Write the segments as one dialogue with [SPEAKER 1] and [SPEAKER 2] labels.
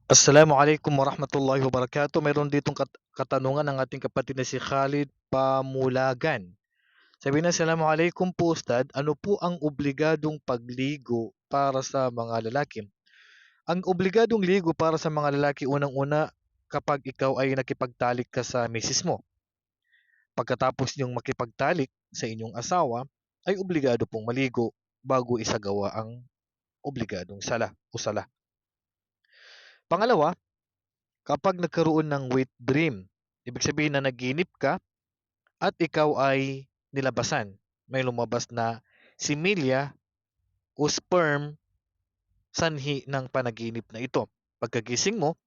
[SPEAKER 1] Assalamualaikum warahmatullahi wabarakatuh. Mayroon ditong katanungan ng ating kapatid na si Khalid Pamulagan. Sabi niya, Assalamualaikum po Ustad, ano po ang obligadong pagligo para sa mga lalaki? Ang obligadong ligo para sa mga lalaki unang-una kapag ikaw ay nakipagtalik ka sa misis mo. Pagkatapos niyong makipagtalik sa inyong asawa, ay obligado pong maligo bago isagawa ang obligadong sala o sala. Pangalawa, kapag nagkaroon ng wet dream, ibig sabihin na naginip ka at ikaw ay nilabasan. May lumabas na similya o sperm sanhi ng panaginip na ito. Pagkagising mo,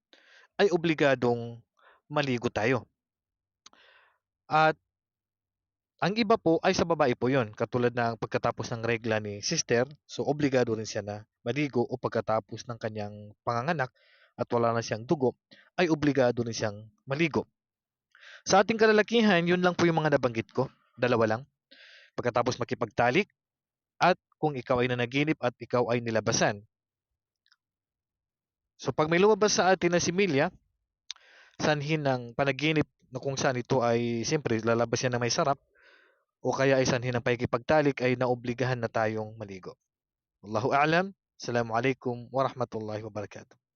[SPEAKER 1] ay obligadong maligo tayo. At ang iba po ay sa babae po yon. Katulad ng pagkatapos ng regla ni sister, so obligado rin siya na maligo o pagkatapos ng kanyang panganganak at wala na siyang dugo, ay obligado rin siyang maligo. Sa ating kalalakihan, yun lang po yung mga nabanggit ko. Dalawa lang. Pagkatapos makipagtalik at kung ikaw ay nanaginip at ikaw ay nilabasan. So pag may lumabas sa atin na similya, sanhin ng panaginip na kung saan ito ay siyempre lalabas yan na may sarap o kaya ay sanhin ng pakikipagtalik ay naobligahan na tayong maligo. Wallahu a'lam. Assalamualaikum warahmatullahi wabarakatuh.